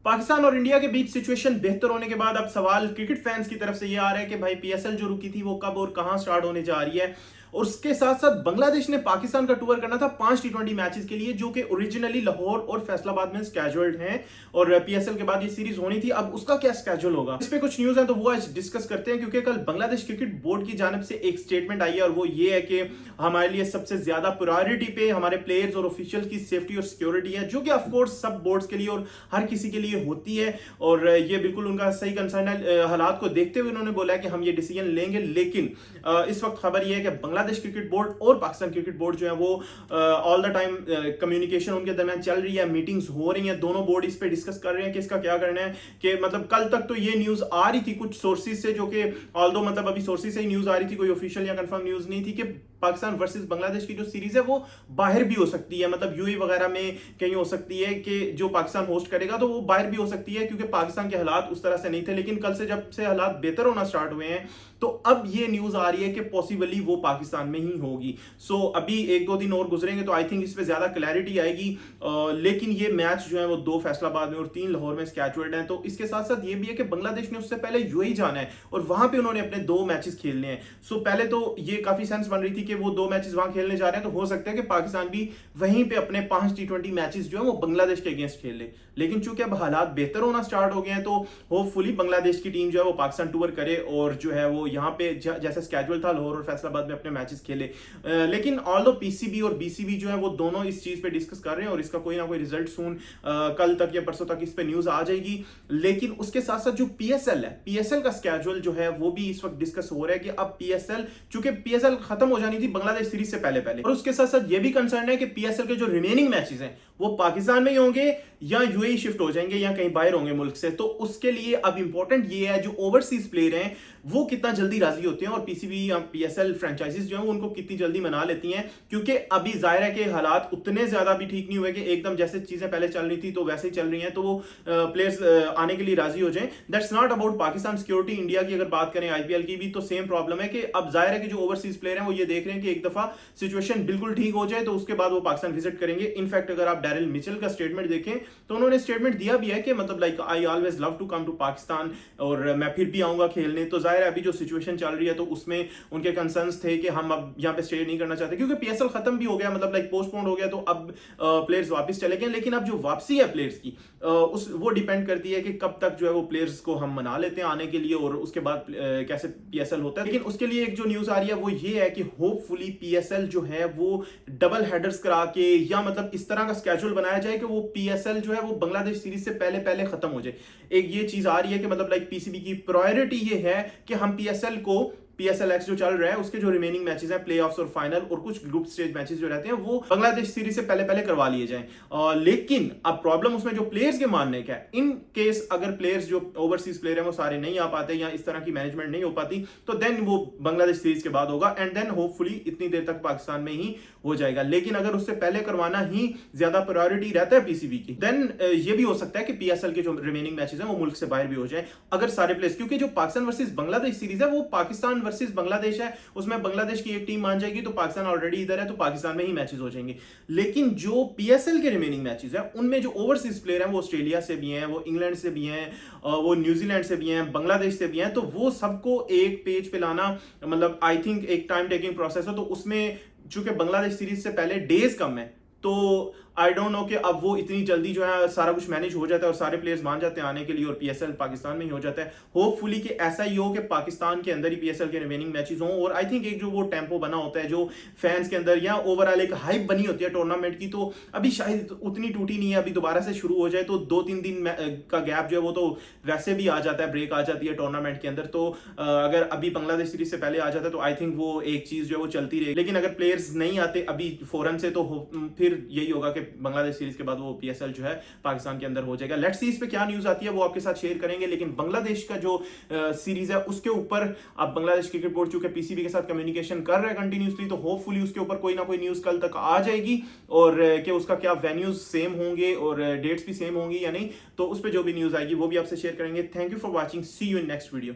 पाकिस्तान और इंडिया के बीच सिचुएशन बेहतर होने के बाद अब सवाल क्रिकेट फैंस की तरफ से ये आ रहा है कि भाई पीएसएल जो रुकी थी वो कब और कहां स्टार्ट होने जा रही है। और उसके साथ साथ बांग्लादेश ने पाकिस्तान का टूर करना था 5 T20 मैचेस के लिए, जो कि ओरिजिनली लाहौर और फैसलाबाद में स्केड्यूल्ड हैं और पीएसएल के बाद ये सीरीज होनी थी। अब उसका क्या स्केड्यूल होगा, इस पे कुछ न्यूज है तो वो आज डिस्कस करते हैं, क्योंकि कल बांग्लादेश क्रिकेट बोर्ड की जानिब से एक स्टेटमेंट आई है और वो ये है कि हमारे लिए सबसे ज्यादा प्रायोरिटी पे हमारे प्लेयर्स और ऑफिशियल की सेफ्टी और सिक्योरिटी है, जो कि ऑफकोर्स सब बोर्ड्स के लिए और हर किसी के लिए होती है। और ये बिल्कुल उनका सही कंसर्न है। हालात को देखते हुए उन्होंने बोला है कि हम ये डिसीजन लेंगे, लेकिन इस वक्त खबर ये है कि बांग्लादेश क्रिकेट बोर्ड और पाकिस्तान क्रिकेट बोर्ड जो है वो ऑल द टाइम कम्युनिकेशन उनके दरमियान चल रही है, मीटिंग्स हो रही हैं, दोनों बोर्ड इस पे डिस्कस कर रहे हैं कि इसका क्या करना है। कि मतलब कल तक तो ये न्यूज आ रही थी कुछ सोर्सेज से, जो कि ऑल्दो मतलब अभी सोर्सेज से ही न्यूज आ रही थी, कोई ऑफिशियल या कंफर्म न्यूज नहीं थी, कि पाकिस्तान वर्सेस बांग्लादेश की जो सीरीज है वो बाहर भी हो सकती है, मतलब यूएई वगैरह में कहीं हो सकती है कि जो पाकिस्तान होस्ट करेगा तो वो बाहर भी हो सकती है, क्योंकि पाकिस्तान के हालात उस तरह से नहीं थे। लेकिन कल से जब से हालात बेहतर होना स्टार्ट हुए हैं तो अब ये न्यूज आ रही है कि पॉसिबली वो पाकिस्तान में ही होगी। सो अभी 1-2 दिन और गुजरेंगे तो आई थिंक इस पे ज्यादा क्लैरिटी आएगी। लेकिन ये मैच जो है वो 2 फैसलाबाद में और 3 लाहौर में स्केड्यूल्ड हैं। तो इसके साथ साथ ये भी है कि बांग्लादेश ने उससे पहले यूएई जाना है और वहां पे उन्होंने अपने 2 मैचेस खेलने हैं। सो पहले तो ये काफी सेंस बन रही थी कि वो 2 मैचेस वहां खेलने जा रहे हैं, तो हो सकता है कि पाकिस्तान भी वहीं पे अपने 5 T20 मैचेस जो है वो बांग्लादेश के अगेंस्ट खेल ले। लेकिन चूंकि अब हालात बेहतर होना स्टार्ट हो गए हैं तो होपफुली बांग्लादेश की टीम जो है वो पाकिस्तान टूर करे और जो है वो यहाँ पे जैसे स्केड्यूल था लाहौर और फैसलाबाद में अपने मैचेस खेले। लेकिन ऑल्दो पीसीबी और बीसीबी जो है वो दोनों इस चीज पे डिस्कस कर रहे हैं और इसका कोई ना कोई रिजल्ट सून कल तक या परसों तक इस पे न्यूज आ जाएगी। लेकिन उसके साथ साथ जो पीएसएल है, पीएसएल का स्केड्यूल जो है वो भी इस वक्त डिस्कस हो रहा है कि अब पीएसएल, चूंकि पीएसएल खत्म हो जानी थी बांग्लादेश सीरीज से पहले पहले, और उसके साथ साथ ये भी कंसर्न है कि पीएसएल के जो रिमेनिंग मैचेस हैं वो पाकिस्तान में ही होंगे या यूएई शिफ्ट हो जाएंगे या कहीं बाहर होंगे मुल्क से। तो उसके लिए अब इंपॉर्टेंट ये है जो ओवरसीज प्लेयर हैं वो कितना जल्दी राजी होते हैं और पीसीबी या पीएसएल फ्रेंचाइजीज जो है उनको कितनी जल्दी मना लेती हैं, क्योंकि अभी जाहिर है कि हालात उतने ज्यादा भी ठीक नहीं हुए कि एकदम जैसे चीजें पहले चल रही थी तो वैसे ही चल रही हैं तो वो प्लेयर्स आने के लिए राजी हो जाएं। That's not about Pakistan security. India की अगर बात करें आईपीएल की भी तो सेम प्रॉब्लम है कि अब जाहिर है कि जो ओवरसीज प्लेयर हैं वो ये देख रहे हैं कि एक दफा सिचुएशन बिल्कुल ठीक हो जाए तो उसके बाद वो पाकिस्तान विजिट करेंगे। इनफैक्ट अगर आप डैरिल मिचेल का स्टेटमेंट देखें तो उन्होंने स्टेटमेंट दिया भी है कि मतलब like I always love to come to Pakistan और मैं फिर भी आऊंगा खेलने। तो जाहिर है अभी जो सिचुएशन चल रही है तो उसमें उनके कंसर्न्स थे कि हम अब यहाँ पे स्टे नहीं करना चाहते, क्योंकि पीएसएल खत्म भी हो गया, मतलब लाइक पोस्टपोन हो गया, तो अब प्लेयर्स वापस चले गए। लेकिन अब जो वापसी है प्लेयर्स की उस वो डिपेंड करती है कि कब तक जो है वो प्लेयर्स को हम मना लेते हैं आने के लिए और उसके बाद कैसे पीएसएल होता है। लेकिन उसके लिए एक जो न्यूज आ रही है वो ये है कि होपफुली पीएसएल जो है वो डबल हेडर्स करा के या मतलब इस तरह का स्केड्यूल बनाया जाए कि वो पीएसएल जो है वो बांग्लादेश सीरीज से पहले पहले खत्म हो जाए। एक ये चीज आ रही है कि मतलब लाइक पीसीबी की प्रायोरिटी ये है कि हम पीएसएल को पीएसएल जो चल रहा है उसके जो रिमेनिंग मैचेस हैं प्लेऑफ्स और फाइनल और कुछ ग्रुप स्टेज मैचेस जो रहते हैं वो बांग्लादेश सीरीज से पहले पहले करवा लिए जाएं। लेकिन अब प्रॉब्लम उसमें जो प्लेयर्स के मानने का है, इन केस अगर प्लेयर्स जो ओवरसीज प्लेयर हैं वो सारे नहीं आ पाते या इस तरह की मैनेजमेंट नहीं हो पाती तो देन वो बांग्लादेश सीरीज के बाद होगा एंड देन होपफुली इतनी देर तक पाकिस्तान में ही हो जाएगा। लेकिन अगर उससे पहले करवाना ही ज्यादा प्रायोरिटी रहता है पीसीबी की, देन ये भी हो सकता है कि पीएसएल के जो रिमेनिंग मैचेस हैं वो मुल्क से बाहर भी हो जाए अगर सारे प्लेयर्स, क्योंकि जो पाकिस्तान वर्सेस बांग्लादेश सीरीज है वो पाकिस्तान वर्सेस बांग्लादेश है, उसमें बांग्लादेश की एक टीम मान जाएगी तो पाकिस्तान ऑलरेडी इधर है तो पाकिस्तान में ही मैचेस हो जाएंगे। लेकिन जो पीएसएल के रिमेनिंग मैचेस हैं उनमें जो ओवरसीज प्लेयर हैं वो ऑस्ट्रेलिया से भी हैं, वो इंग्लैंड से भी हैं, वो न्यूजीलैंड से भी हैं, बांग्लादेश से भी हैं, तो वो सबको एक पेज पे लाना मतलब आई थिंक एक टाइम टेकिंग प्रोसेस है। तो उसमें चूंकि बांग्लादेश सीरीज से पहले डेज कम है तो आई डोंट नो कि अब वो इतनी जल्दी जो है सारा कुछ मैनेज हो जाता है और सारे प्लेयर्स मान जाते हैं आने के लिए और पीएसएल पाकिस्तान में ही हो जाता है। होपफुली कि ऐसा ही हो कि पाकिस्तान के अंदर ही पीएसएल के रिमेनिंग मैचेस हों और आई थिंक एक जो वो टेम्पो बना होता है जो फैंस के अंदर या ओवरऑल एक हाइप बनी होती है टूर्नामेंट की, तो अभी शायद उतनी टूटी नहीं है, अभी दोबारा से शुरू हो जाए तो 2-3 दिन का गैप जो है वो तो वैसे भी आ जाता है, ब्रेक आ जाती है टूर्नामेंट के अंदर। तो अगर अभी बांग्लादेश सीरीज से पहले आ जाता है तो आई थिंक वो एक चीज जो है वो चलती रहेगी। लेकिन अगर प्लेयर्स नहीं आते अभी फौरन से तो फिर यही होगा कि बांग्लादेश सीरीज के बाद वो पीएसएल जो है पाकिस्तान के अंदर हो जाएगा। लेट्स सी इस पे क्या न्यूज आती है वो आपके साथ शेयर करेंगे। लेकिन बांग्लादेश का जो सीरीज है उसके ऊपर अब बांग्लादेश क्रिकेट बोर्ड चूंकि पीसीबी के साथ कम्युनिकेशन कर रहा है कंटिन्यूसली तो होपफुली उसके ऊपर कोई ना कोई न्यूज कल तक आ जाएगी और कि उसका क्या वेन्यूज सेम होंगे और डेट्स भी सेम होंगी या नहीं, तो उस पर जो भी न्यूज आएगी वो भी आपसे शेयर करेंगे। Thank you for watching, see you in next video.